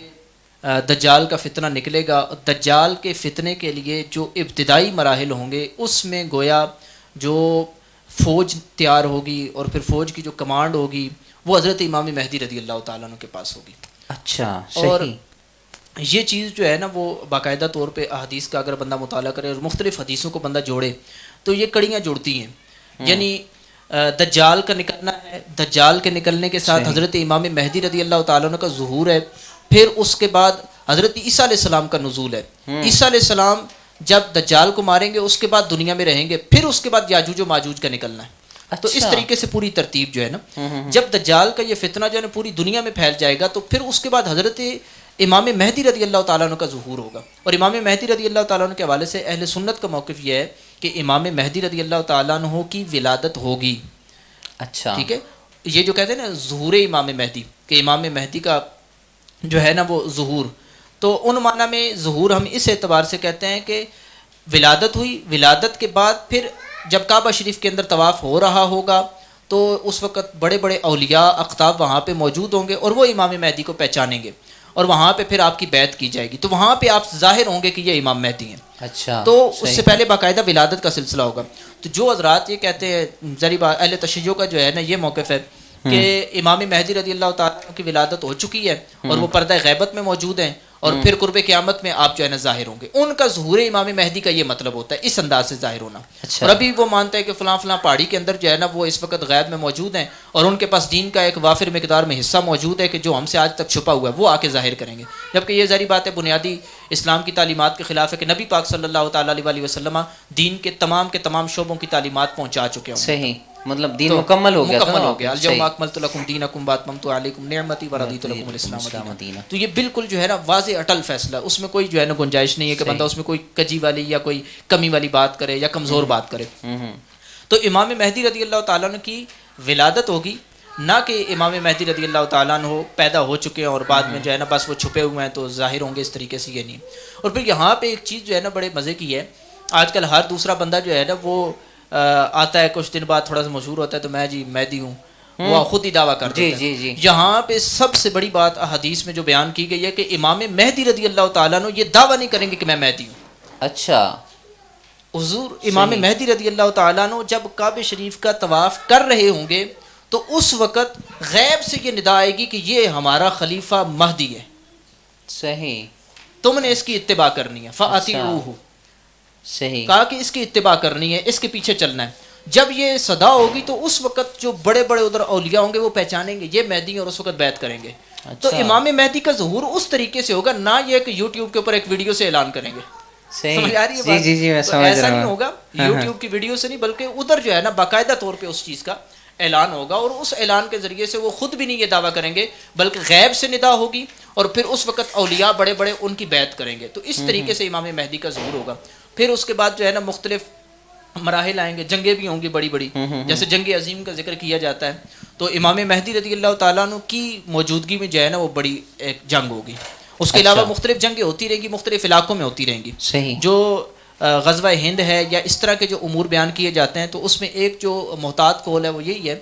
دجال کا فتنہ نکلے گا. دجال کے فتنے کے لیے جو ابتدائی مراحل ہوں گے اس میں گویا جو فوج تیار ہوگی اور پھر فوج کی جو کمانڈ ہوگی وہ حضرت امام مہدی رضی اللہ تعالیٰ عنہ کے پاس ہوگی. اچھا. اور یہ چیز جو ہے نا وہ باقاعدہ طور پہ احادیث کا اگر بندہ مطالعہ کرے اور مختلف حدیثوں کو بندہ جوڑے تو یہ کڑیاں جڑتی ہیں. یعنی دجال کا نکلنا ہے، دجال کے نکلنے کے ساتھ حضرت امام مہدی رضی اللہ تعالیٰ عنہ کا ظہور ہے، پھر اس کے بعد حضرت عیسیٰ علیہ السلام کا نزول ہے. عیسیٰ علیہ السلام جب دجال کو ماریں گے اس کے بعد دنیا میں رہیں گے، پھر اس کے بعد یاجوج و ماجوج کا نکلنا ہے. تو اس طریقے سے پوری ترتیب جو ہے نا جب دجال کا یہ فتنہ جو ہے نا پوری دنیا میں پھیل جائے گا تو پھر اس کے بعد حضرت امام مہدی رضی اللہ تعالیٰ عنہ کا ظہور ہوگا. اور امام مہدی رضی اللہ تعالیٰ عنہ کے حوالے سے اہل سنت کا موقف یہ ہے کہ امام مہدی رضی اللہ تعالیٰ عنہ کی ولادت ہوگی. اچھا ٹھیک ہے. یہ جو کہتے ہیں نا ظہور امام مہدی کہ امام مہدی کا جو ہے نا وہ ظہور، تو ان معنی میں ظہور ہم اس اعتبار سے کہتے ہیں کہ ولادت ہوئی، ولادت کے بعد پھر جب کعبہ شریف کے اندر طواف ہو رہا ہوگا تو اس وقت بڑے بڑے اولیاء اقطاب وہاں پہ موجود ہوں گے اور وہ امام مہدی کو پہچانیں گے اور وہاں پہ پھر آپ کی بیعت کی جائے گی. تو وہاں پہ آپ ظاہر ہوں گے کہ یہ امام مہدی ہیں. اچھا. تو اس سے پہلے باقاعدہ ولادت کا سلسلہ ہوگا. تو جو حضرات یہ کہتے ہیں ذری اہل تشیع کا جو ہے نا یہ موقف ہے کہ امام مہدی رضی اللہ تعالیٰ کی ولادت ہو چکی ہے اور وہ پردہ غیبت میں موجود ہیں اور پھر قرب قیامت میں آپ جو ہے نا ظاہر ہوں گے. ان کا ظہور امام مہدی کا یہ مطلب ہوتا ہے، اس انداز سے ظاہر ہونا. اور ابھی وہ مانتا ہے کہ فلاں فلاں پہاڑی کے اندر جو ہے نا وہ اس وقت غیب میں موجود ہیں اور ان کے پاس دین کا ایک وافر مقدار میں حصہ موجود ہے کہ جو ہم سے آج تک چھپا ہوا ہے وہ آ کے ظاہر کریں گے. جبکہ یہ ظاہری بات ہے بنیادی اسلام کی تعلیمات کے خلاف ہے کہ نبی پاک صلی اللہ تعالیٰ علیہ وسلم دین کے تمام شعبوں کی تعلیمات پہنچا چکے ہیں. صحیح. مطلب دین مکمل ہو گیا. مکمل ہو گیا. اليوم اکملت لکم دینکم واتممت علیکم نعمتی ورضیت لکم الاسلام دینا. تو یہ بالکل جو ہے نا واضح اٹل فیصلہ، اس میں کوئی جو ہے نا گنجائش نہیں ہے کہ بندہ اس میں کوئی کجی والی یا کوئی کمی والی بات کرے یا کمزور بات کرے. تو امام مہدی رضی اللہ تعالیٰ عنہ کی ولادت ہوگی، نہ کہ امام مہدی رضی اللہ تعالیٰ عنہ پیدا ہو چکے ہیں اور بعد میں جو ہے نا بس وہ چھپے ہوئے ہیں تو ظاہر ہوں گے، اس طریقے سے یہ نہیں. اور پھر یہاں پہ ایک چیز جو ہے نا بڑے مزے کی ہے، آج کل ہر دوسرا بندہ جو ہے نا وہ آتا ہے کچھ دن بعد تھوڑا سا مشہور ہوتا ہے تو میں جی مہدی ہوں، وہ خود ہی دعویٰ کرتا ہے. جی. یہاں پہ سب سے بڑی بات حدیث میں جو بیان کی گئی ہے کہ امام مہدی رضی اللہ تعالیٰ عنہ یہ دعویٰ نہیں کریں گے کہ میں مہدی ہوں. اچھا. حضور امام مہدی رضی اللہ تعالیٰ عنہ جب کعبہ شریف کا طواف کر رہے ہوں گے تو اس وقت غیب سے یہ ندا آئے گی کہ یہ ہمارا خلیفہ مہدی ہے. صحیح. تم نے اس کی اتباع کرنی ہے. فَأَطِیعُوهُ. صحیح. کہا کہ اس کی اتباع کرنی ہے، اس کے پیچھے چلنا ہے. جب یہ صدا ہوگی تو اس وقت جو بڑے بڑے ادھر اولیاء ہوں گے وہ پہچانیں گے یہ مہدی ہیں اور اس وقت بیعت کریں گے. تو امام مہدی کا ظہور اس طریقے سے ہوگا، نہ یہ کہ یوٹیوب کے اوپر ایک ویڈیو سے اعلان کریں گے. سمجھ آ رہی ہے بات؟ جی میں سمجھ رہا ہوں. ایسا نہیں ہوگا یوٹیوب کی ویڈیو سے نہیں، بلکہ ادھر جو ہے نا باقاعدہ طور پہ اس چیز کا اعلان ہوگا اور اس اعلان کے ذریعے سے وہ خود بھی نہیں یہ دعویٰ کریں گے بلکہ غیب سے ندا ہوگی اور پھر اس وقت اولیاء بڑے بڑے ان کی بیعت کریں گے. تو اس طریقے سے امام مہدی کا ظہور ہوگا. پھر اس کے بعد جو ہے نا مختلف مراحل آئیں گے، جنگیں بھی ہوں گی بڑی بڑی، جیسے جنگ عظیم کا ذکر کیا جاتا ہے. تو امام مہدی رضی اللہ تعالیٰ عنہ کی موجودگی میں جو ہے نا وہ بڑی ایک جنگ ہوگی. اس کے علاوہ مختلف جنگیں ہوتی رہیں گی، مختلف علاقوں میں ہوتی رہیں گی. جو غزوہ ہند ہے یا اس طرح کے جو امور بیان کیے جاتے ہیں تو اس میں ایک جو محتاط قول ہے وہ یہی ہے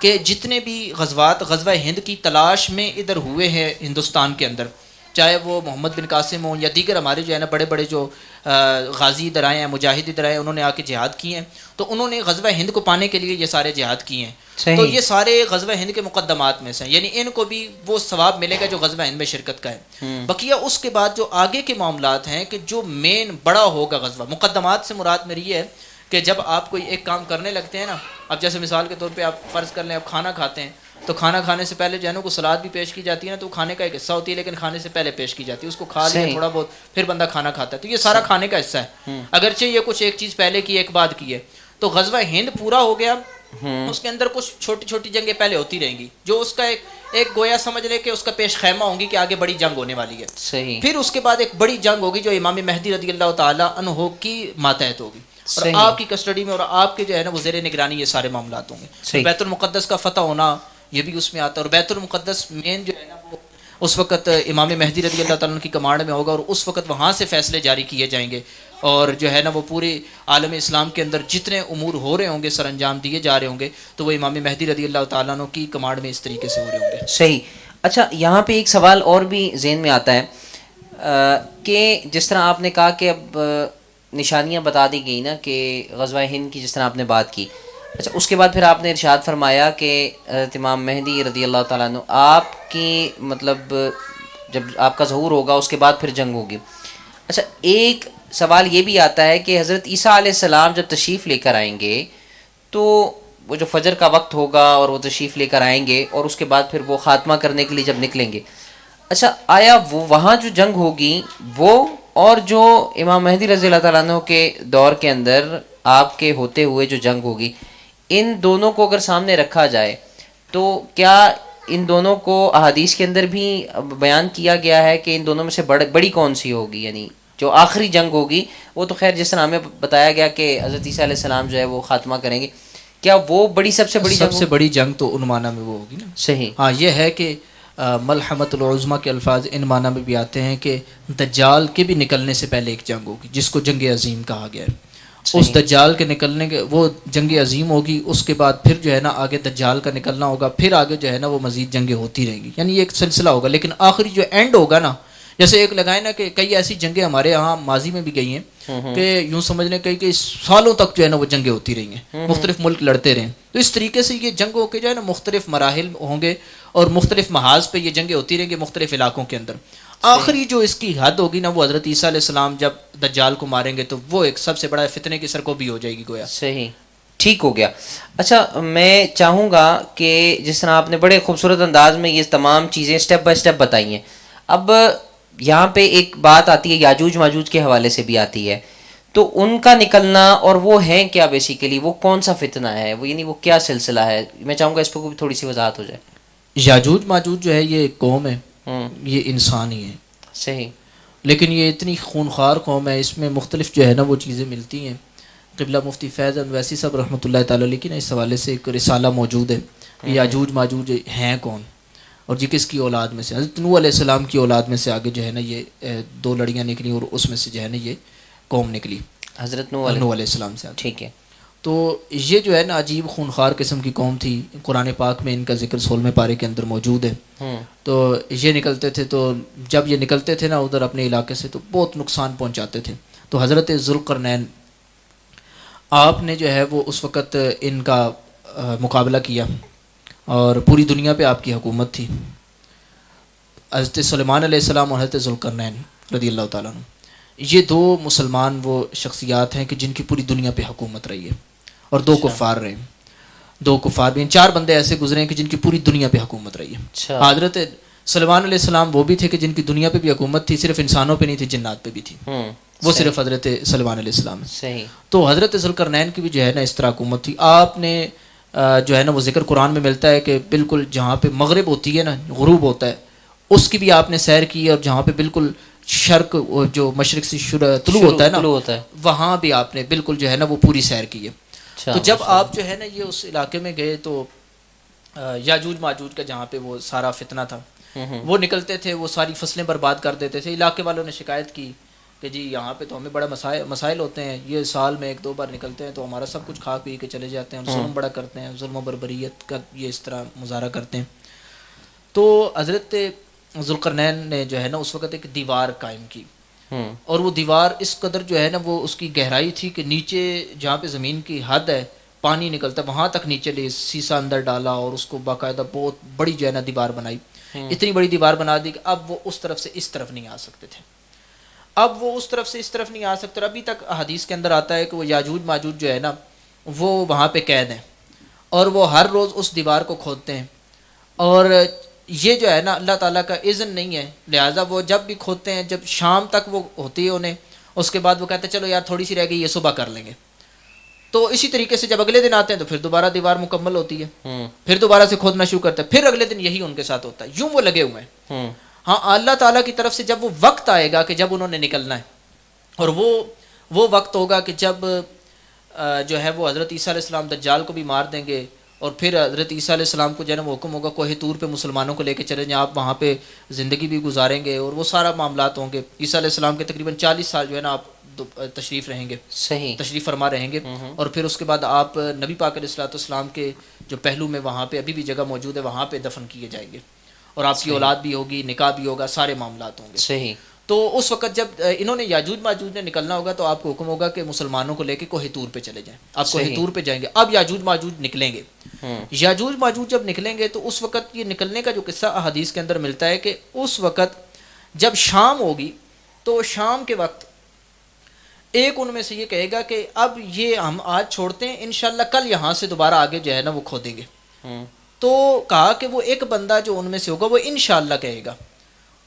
کہ جتنے بھی غزوات غزوہ ہند کی تلاش میں ادھر ہوئے ہیں ہندوستان کے اندر، چاہے وہ محمد بن قاسم ہوں یا دیگر ہمارے جو ہے نا بڑے بڑے جو غازی ادھر آئے ہیں، مجاہد ادھر آئے ہیں، انہوں نے آ کے جہاد کیے ہیں، تو انہوں نے غزوہ ہند کو پانے کے لیے یہ سارے جہاد کیے ہیں، تو یہ سارے غزوہ ہند کے مقدمات میں سے ہیں، یعنی ان کو بھی وہ ثواب ملے گا جو غزوہ ہند میں شرکت کا ہے۔ بقیہ اس کے بعد جو آگے کے معاملات ہیں کہ جو مین بڑا ہوگا غزوہ، مقدمات سے مراد میری یہ ہے کہ جب آپ کوئی ایک کام کرنے لگتے ہیں نا، اب جیسے مثال کے طور پہ آپ فرض کر لیں آپ کھانا کھاتے ہیں، تو کھانا کھانے سے پہلے جو ہے نا کو سلاد بھی پیش کی جاتی ہے نا، تو کھانے کا ایک حصہ ہوتی ہے لیکن کھانے سے پہلے پیش کی جاتی ہے، اس کو کھا لیا تھوڑا بہت پھر بندہ کھانا کھاتا ہے، تو یہ سارا کھانے کا حصہ ہے، اگرچہ یہ کچھ ایک چیز پہلے کی ایک بعد کی ہے۔ تو غزوہ ہند پورا ہو گیا، اس کے اندر کچھ چھوٹی چھوٹی جنگیں پہلے ہوتی رہیں گی، جو اس کا ایک گویا سمجھ لے کہ اس کا پیش خیمہ ہوں گی کہ آگے بڑی جنگ ہونے والی ہے۔ پھر اس کے بعد ایک بڑی جنگ ہوگی جو امام مہدی رضی اللہ تعالیٰ عنہ کی ماتحت ہوگی، اور آپ کی کسٹڈی میں اور آپ کے جو ہے نا وہ زیر نگرانی یہ سارے معاملات ہوں گے۔ بیت المقدس کا فتح ہونا یہ بھی اس میں آتا ہے، اور بیت المقدس مین جو ہے نا وہ اس وقت امام مہدی رضی اللہ تعالیٰ عنہ کی کمانڈ میں ہوگا، اور اس وقت وہاں سے فیصلے جاری کیے جائیں گے، اور جو ہے نا وہ پورے عالم اسلام کے اندر جتنے امور ہو رہے ہوں گے، سر انجام دیے جا رہے ہوں گے، تو وہ امام مہدی رضی اللہ تعالیٰ عنہ کی کمانڈ میں اس طریقے سے ہو رہے ہوں گے۔ صحیح۔ اچھا، یہاں پہ ایک سوال اور بھی ذہن میں آتا ہے کہ جس طرح آپ نے کہا کہ اب نشانیاں بتا دی گئی نا کہ غزوہ ہند کی جس طرح آپ نے بات کی، اچھا اس کے بعد پھر آپ نے ارشاد فرمایا کہ حضرت امام مہدی رضی اللہ تعالیٰ عنہ آپ کی مطلب جب آپ کا ظہور ہوگا اس کے بعد پھر جنگ ہوگی۔ اچھا، ایک سوال یہ بھی آتا ہے کہ حضرت عیسیٰ علیہ السلام جب تشریف لے کر آئیں گے تو وہ جو فجر کا وقت ہوگا اور وہ تشریف لے کر آئیں گے اور اس کے بعد پھر وہ خاتمہ کرنے کے لیے جب نکلیں گے، اچھا آیا وہ وہاں جو جنگ ہوگی وہ اور جو امام مہدی رضی اللہ تعالیٰ عنہ کے دور کے اندر آپ کے ہوتے ہوئے جو جنگ ہوگی، ان دونوں کو اگر سامنے رکھا جائے تو کیا ان دونوں کو احادیث کے اندر بھی بیان کیا گیا ہے کہ ان دونوں میں سے بڑی کون سی ہوگی؟ یعنی جو آخری جنگ ہوگی وہ تو خیر جس طرح ہمیں بتایا گیا کہ حضرت عیسیٰ علیہ السلام جو ہے وہ خاتمہ کریں گے، کیا وہ سب سے بڑی جنگ تو ان معنی میں وہ ہوگی نا؟ صحیح۔ ہاں، یہ ہے کہ ملحمۃ العظمیٰ کے الفاظ ان معنی میں بھی آتے ہیں کہ دجال کے بھی نکلنے سے پہلے ایک جنگ ہوگی جس کو جنگ عظیم کہا گیا ہے۔ اس دجال کے نکلنے کے وہ جنگ عظیم ہوگی، اس کے بعد پھر جو ہے نا آگے دجال کا نکلنا ہوگا، پھر آگے جو ہے نا وہ مزید جنگیں ہوتی رہیں گی، یعنی یہ ایک سلسلہ ہوگا، لیکن آخری جو اینڈ ہوگا نا، جیسے ایک لگائے نا کہ کئی ایسی جنگیں ہمارے یہاں ماضی میں بھی گئی ہیں کہ یوں سمجھ لیں کئی سالوں تک جو ہے نا وہ جنگیں ہوتی رہی ہیں، مختلف ملک لڑتے رہیں، تو اس طریقے سے یہ جنگ ہو کے جو ہے نا مختلف مراحل ہوں گے اور مختلف محاذ پہ یہ جنگیں ہوتی رہیں گی مختلف علاقوں کے اندر۔ آخری جو اس کی حد ہوگی نا وہ حضرت عیسیٰ علیہ السلام جب دجال کو ماریں گے تو وہ ایک سب سے بڑا فتنے کی سرکوبی ہو جائے گی گویا۔ صحیح، ٹھیک ہو گیا۔ اچھا، میں چاہوں گا کہ جس طرح آپ نے بڑے خوبصورت انداز میں یہ تمام چیزیں سٹیپ بائی سٹیپ بتائی ہیں، اب یہاں پہ ایک بات آتی ہے یاجوج ماجوج کے حوالے سے بھی آتی ہے، تو ان کا نکلنا اور وہ ہیں کیا بیسیکلی، وہ کون سا فتنہ ہے، وہ یعنی وہ کیا سلسلہ ہے؟ میں چاہوں گا اس پہ بھی تھوڑی سی وضاحت ہو جائے۔ یاجوج ماجوج جو ہے یہ ایک قوم ہے، یہ انسان ہی ہے، صحیح، لیکن یہ اتنی خونخوار قوم ہے، اس میں مختلف جو ہے نا وہ چیزیں ملتی ہیں۔ قبلہ مفتی فیض انویسی صاحب رحمۃ اللہ تعالیٰ علیہ کی نا اس حوالے سے ایک رسالہ موجود ہے، یاجوج ماجوج ہیں کون اور جی کس کی اولاد میں سے؟ حضرت نوح علیہ السلام کی اولاد میں سے آگے جو ہے نا یہ دو لڑیاں نکلی اور اس میں سے جو ہے نا یہ قوم نکلی حضرت نوح علیہ السلام سے۔ ٹھیک ہے، تو یہ جو ہے نا عجیب خونخوار قسم کی قوم تھی، قرآن پاک میں ان کا ذکر 16ویں پارے کے اندر موجود ہے۔ تو یہ نکلتے تھے، تو جب یہ نکلتے تھے نا ادھر اپنے علاقے سے تو بہت نقصان پہنچاتے تھے، تو حضرت ذوالقرنین آپ نے جو ہے وہ اس وقت ان کا مقابلہ کیا اور پوری دنیا پہ آپ کی حکومت تھی۔ حضرت سلیمان علیہ السلام اور حضرت ذوالقرنین رضی اللہ تعالیٰ عنہ، یہ دو مسلمان وہ شخصیات ہیں کہ جن کی پوری دنیا پہ حکومت رہی ہے، اور دو کفار رہے، دو کفار بھی، چار بندے ایسے گزرے ہیں کہ جن کی پوری دنیا پہ حکومت رہی ہے۔ حضرت سلیمان علیہ السلام وہ بھی تھے کہ جن کی دنیا پہ بھی حکومت تھی، صرف انسانوں پہ نہیں تھی، جنات پہ بھی تھی، وہ صرف حضرت سلیمان علیہ السلام ہے۔ تو حضرت ذوالقرنین کی بھی جو ہے نا اس طرح حکومت تھی۔ آپ نے جو ہے نا وہ ذکر قرآن میں ملتا ہے کہ بالکل جہاں پہ مغرب ہوتی ہے نا، غروب ہوتا ہے، اس کی بھی آپ نے سیر کی، اور جہاں پہ بالکل شرق جو مشرق سے طلوع ہوتا ہے نا وہاں بھی آپ نے بالکل جو ہے نا وہ پوری سیر کی ہے۔ تو جب آپ جو ہے نا یہ اس علاقے میں گئے تو یاجوج ماجوج کا جہاں پہ وہ سارا فتنہ تھا، وہ نکلتے تھے، وہ ساری فصلیں برباد کر دیتے تھے۔ علاقے والوں نے شکایت کی کہ جی یہاں پہ تو ہمیں بڑا مسائل ہوتے ہیں، یہ سال میں 1-2 بار نکلتے ہیں تو ہمارا سب کچھ کھا پی کے چلے جاتے ہیں، اور ظلم بڑا کرتے ہیں، ظلم و بربریت کا یہ اس طرح مظاہرہ کرتے ہیں. تو حضرت ذوالقرنین نے جو ہے نا اس وقت ایک دیوار قائم کی، اور وہ دیوار اس قدر جو ہے نا وہ اس کی گہرائی تھی کہ نیچے جہاں پہ زمین کی حد ہے پانی نکلتا ہے وہاں تک نیچے لے سیسا اندر ڈالا، اور اس کو باقاعدہ بہت بڑی جو ہے نا دیوار بنائی. اتنی بڑی دیوار بنا دی کہ اب وہ اس طرف سے اس طرف نہیں آ سکتے تھے، اب وہ اس طرف سے اس طرف نہیں آ سکتے. اور ابھی تک حدیث کے اندر آتا ہے کہ وہ یاجوج ماجوج جو ہے نا وہ وہاں پہ قید ہیں، اور وہ ہر روز اس دیوار کو کھودتے ہیں، اور یہ جو ہے نا اللہ تعالیٰ کا اذن نہیں ہے، لہٰذا وہ جب بھی کھودتے ہیں جب شام تک وہ ہوتی ہے انہیں، اس کے بعد وہ کہتے ہیں چلو یار تھوڑی سی رہ گئی یہ صبح کر لیں گے. تو اسی طریقے سے جب اگلے دن آتے ہیں تو پھر دوبارہ دیوار مکمل ہوتی ہے، پھر دوبارہ سے کھودنا شروع کرتے ہیں، پھر اگلے دن یہی ان کے ساتھ ہوتا ہے، یوں وہ لگے ہوئے ہیں. ہاں اللہ تعالیٰ کی طرف سے جب وہ وقت آئے گا کہ جب انہوں نے نکلنا ہے، اور وہ وقت ہوگا کہ جب جو ہے وہ حضرت عیسیٰ علیہ السلام دجال کو بھی مار دیں گے، اور پھر حضرت عیسیٰ علیہ السلام کو جو ہے نا وہ حکم ہوگا کوہ طور پہ مسلمانوں کو لے کے چلیں جائیں، آپ وہاں پہ زندگی بھی گزاریں گے، اور وہ سارا معاملات ہوں گے. عیسیٰ علیہ السلام کے تقریباً 40 سال جو ہے نا آپ تشریف رہیں گے، صحیح تشریف فرما رہیں گے، اور پھر اس کے بعد آپ نبی پاک علیہ الصلوۃ والسلام کے جو پہلو میں وہاں پہ ابھی بھی جگہ موجود ہے وہاں پہ دفن کیے جائیں گے، اور آپ کی اولاد بھی ہوگی، نکاح بھی ہوگا، سارے معاملات ہوں گے. صحیح. تو اس وقت جب انہوں نے یاجوج ماجوج نے نکلنا ہوگا تو آپ کو حکم ہوگا کہ مسلمانوں کو لے کے کوہ طور پہ چلے جائیں. آپ کوہ طور پہ جائیں گے، اب یاجوج ماجوج نکلیں گے. یاجوج ماجوج جب نکلیں گے تو اس وقت یہ نکلنے کا جو قصہ احادیث کے اندر ملتا ہے کہ اس وقت جب شام ہوگی تو شام کے وقت ایک ان میں سے یہ کہے گا کہ اب یہ ہم آج چھوڑتے ہیں، انشاءاللہ کل یہاں سے دوبارہ آگے جو ہے نا وہ کھودیں گے. تو کہا کہ وہ ایک بندہ جو ان میں سے ہوگا وہ انشاءاللہ کہے گا،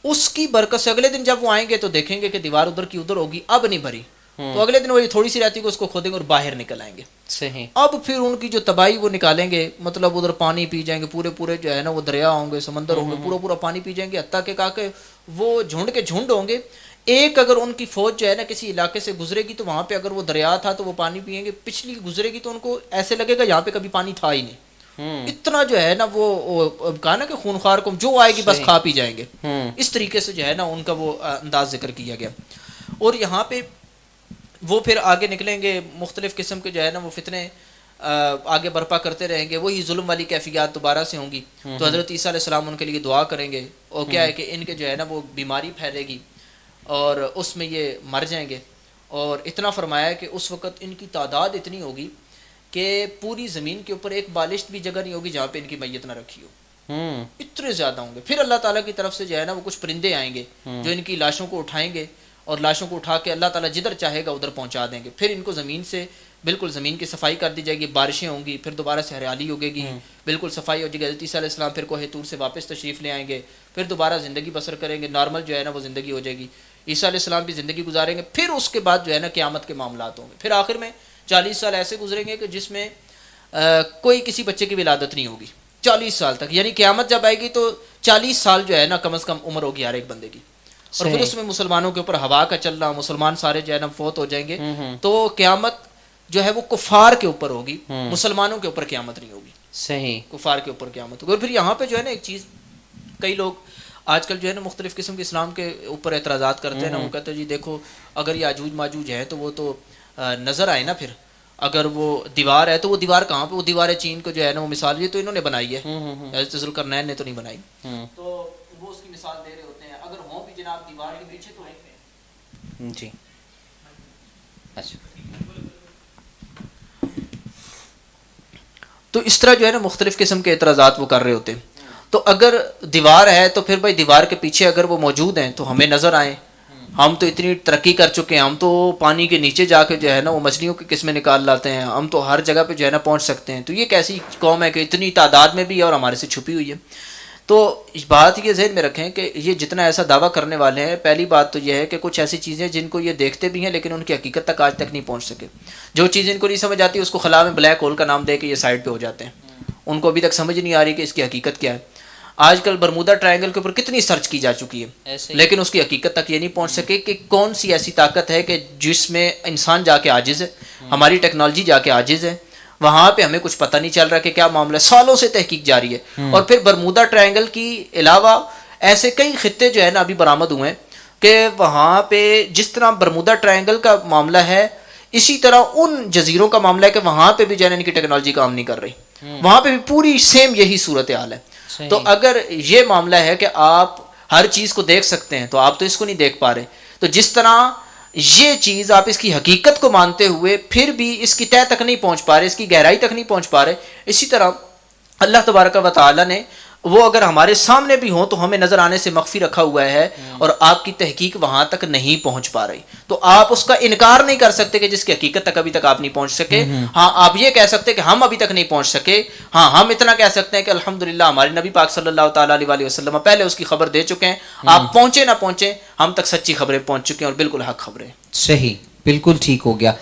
اس کی برکت سے اگلے دن جب وہ آئیں گے تو دیکھیں گے کہ دیوار ادھر کی ادھر ہوگی، اب نہیں بھری. تو اگلے دن وہ تھوڑی سی رہتی ہے اس کو کھودیں گے اور باہر نکل آئیں گے. صحیح. اب پھر ان کی جو تباہی وہ نکالیں گے، مطلب ادھر پانی پی جائیں گے، پورے جو ہے نا وہ دریا ہوں گے، سمندر ہوں گے، پورا پانی پی جائیں گے، حتیٰ کہ کہا کہ وہ جھنڈ کے جھنڈ ہوں گے. ایک اگر ان کی فوج جو ہے نا کسی علاقے سے گزرے گی تو وہاں پہ اگر وہ دریا تھا تو وہ پانی پئیں گے، پچھلی گزرے گی تو ان کو ایسے لگے گا یہاں پہ کبھی پانی تھا ہی نہیں. اتنا جو ہے نا وہ کہا نا کہ خونخوار کو جو آئے گی بس کھا پی جائیں گے. اس طریقے سے جو ہے نا ان کا وہ انداز ذکر کیا گیا. اور یہاں پہ وہ پھر آگے نکلیں گے، مختلف قسم کے جو ہے نا وہ فتنے آگے برپا کرتے رہیں گے، وہی ظلم والی کیفیات دوبارہ سے ہوں گی. تو حضرت عیسیٰ علیہ السلام ان کے لیے دعا کریں گے، اور کیا ہے کہ ان کے جو ہے نا وہ بیماری پھیلے گی اور اس میں یہ مر جائیں گے. اور اتنا فرمایا کہ اس وقت ان کی تعداد اتنی ہوگی کہ پوری زمین کے اوپر ایک بالشت بھی جگہ نہیں ہوگی جہاں پہ ان کی میت نہ رکھی ہو، اتنے زیادہ ہوں گے. پھر اللہ تعالیٰ کی طرف سے جو ہے نا وہ کچھ پرندے آئیں گے جو ان کی لاشوں کو اٹھائیں گے، اور لاشوں کو اٹھا کے اللہ تعالیٰ جدھر چاہے گا ادھر پہنچا دیں گے. پھر ان کو زمین سے بالکل زمین کی صفائی کر دی جائے گی، بارشیں ہوں گی، پھر دوبارہ سے ہریالی ہوگے گی، بالکل صفائی ہو جائے گی. حضرت عیسیٰ علیہ السلام پھر کوہ طور سے واپس تشریف لے آئیں گے، پھر دوبارہ زندگی بسر کریں گے، نارمل جو ہے نا وہ زندگی ہو جائے گی. عیسیٰ علیہ السلام بھی زندگی گزاریں گے. پھر اس کے بعد جو ہے نا قیامت کے معاملات ہوں گے. پھر آخر میں 40 سال ایسے گزریں گے کہ جس میں کوئی کسی بچے کی ولادت نہیں ہوگی 40 سال تک. یعنی قیامت جب آئے گی تو 40 سال جو ہے نا کم از کم عمر ہوگی ہر ایک بندے کی. اور پھر اس میں مسلمانوں کے اوپر ہوا کا چلنا، مسلمان سارے جو ہے نا فوت ہو جائیں گے. تو قیامت جو ہے وہ کفار کے اوپر ہوگی، مسلمانوں کے اوپر قیامت نہیں ہوگی. صحیح. کفار کے اوپر قیامت ہوگی. اور پھر یہاں پہ جو ہے نا ایک چیز، کئی لوگ آج کل جو ہے نا مختلف قسم کے اسلام کے اوپر اعتراضات کرتے ہیں نا، وہ کہتے ہیں جی دیکھو اگر یاجوج ماجوج ہے تو وہ تو نظر آئے نا، پھر اگر وہ دیوار ہے تو وہ دیوار کہاں پہ، وہ دیوار چین کو جو ہے نا وہ مثال یہ تو انہوں نے بنائی ہے، حضرت ذوالقرنین نے تو نہیں بنائی. تو وہ اس کی مثال دے رہے ہوتے ہیں، اگر ہوں بھی جناب دیوار کے پیچھے تو ہیں. جی اچھا. تو اس طرح جو ہے نا مختلف قسم کے اعتراضات وہ کر رہے ہوتے ہیں. تو اگر دیوار ہے تو پھر بھائی دیوار کے پیچھے اگر وہ موجود ہیں تو ہمیں نظر آئیں. ہم تو اتنی ترقی کر چکے ہیں، ہم تو پانی کے نیچے جا کے جو ہے نا وہ مچھلیوں کی قسمیں نکال لاتے ہیں، ہم تو ہر جگہ پہ جو ہے نا پہنچ سکتے ہیں. تو یہ کیسی قوم ہے کہ اتنی تعداد میں بھی ہے اور ہمارے سے چھپی ہوئی ہے. تو بات یہ ذہن میں رکھیں کہ یہ جتنا ایسا دعویٰ کرنے والے ہیں، پہلی بات تو یہ ہے کہ کچھ ایسی چیزیں جن کو یہ دیکھتے بھی ہیں لیکن ان کی حقیقت تک آج تک نہیں پہنچ سکے. جو چیز ان کو نہیں سمجھ آتی اس کو خلا میں بلیک ہول کا نام دے کے یہ سائڈ پہ ہو جاتے ہیں. ان کو ابھی تک سمجھ نہیں آ رہی کہ اس کی حقیقت کیا ہے. آج کل برمودا ٹرائنگل کے اوپر کتنی سرچ کی جا چکی ہے لیکن اس کی حقیقت تک یہ نہیں پہنچ سکے کہ کون سی ایسی طاقت ہے کہ جس میں انسان جا کے عاجز ہے، ہماری ٹیکنالوجی جا کے عاجز ہے. وہاں پہ ہمیں کچھ پتہ نہیں چل رہا کہ کیا معاملہ ہے. سالوں سے تحقیق جاری ہے. اور پھر برمودا ٹرائنگل کی علاوہ ایسے کئی خطے جو ہے نا ابھی برآمد ہوئے ہیں کہ وہاں پہ جس طرح برمودا ٹرائنگل کا معاملہ ہے اسی طرح ان جزیروں کا معاملہ ہے کہ وہاں پہ بھی جو ہے ان کی ٹیکنالوجی کام نہیں کر رہی، وہاں پہ بھی پوری سیم یہی صورتحال ہے۔ تو اگر یہ معاملہ ہے کہ آپ ہر چیز کو دیکھ سکتے ہیں تو آپ تو اس کو نہیں دیکھ پا رہے، تو جس طرح یہ چیز آپ اس کی حقیقت کو مانتے ہوئے پھر بھی اس کی تہ تک نہیں پہنچ پا رہے، اس کی گہرائی تک نہیں پہنچ پا رہے، اسی طرح اللہ تبارک و تعالی نے وہ اگر ہمارے سامنے بھی ہوں تو ہمیں نظر آنے سے مخفی رکھا ہوا ہے، اور آپ کی تحقیق وہاں تک نہیں پہنچ پا رہی، تو آپ اس کا انکار نہیں کر سکتے کہ جس کی حقیقت تک ابھی تک آپ نہیں پہنچ سکے۔ ہاں آپ یہ کہہ سکتے کہ ہم ابھی تک نہیں پہنچ سکے، ہاں ہم اتنا کہہ سکتے ہیں کہ الحمدللہ ہمارے نبی پاک صلی اللہ تعالیٰ علیہ وسلم پہلے اس کی خبر دے چکے ہیں، آپ پہنچے نہ پہنچے ہم تک سچی خبریں پہنچ چکی ہیں اور بالکل حق خبریں۔ صحیح، بالکل ٹھیک ہو گیا۔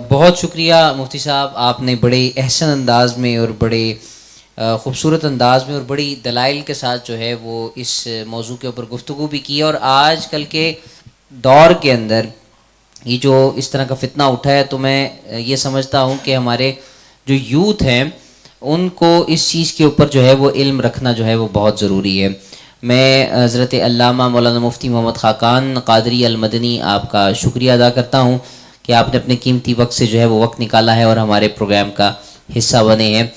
بہت شکریہ مفتی صاحب، آپ نے بڑے احسن انداز میں اور بڑے خوبصورت انداز میں اور بڑی دلائل کے ساتھ جو ہے وہ اس موضوع کے اوپر گفتگو بھی کی، اور آج کل کے دور کے اندر یہ جو اس طرح کا فتنہ اٹھا ہے تو میں یہ سمجھتا ہوں کہ ہمارے جو یوتھ ہیں ان کو اس چیز کے اوپر جو ہے وہ علم رکھنا جو ہے وہ بہت ضروری ہے۔ میں حضرت علامہ مولانا مفتی محمد خاقان قادری المدنی آپ کا شکریہ ادا کرتا ہوں کہ آپ نے اپنے قیمتی وقت سے جو ہے وہ وقت نکالا ہے اور ہمارے پروگرام کا حصہ بنے ہیں۔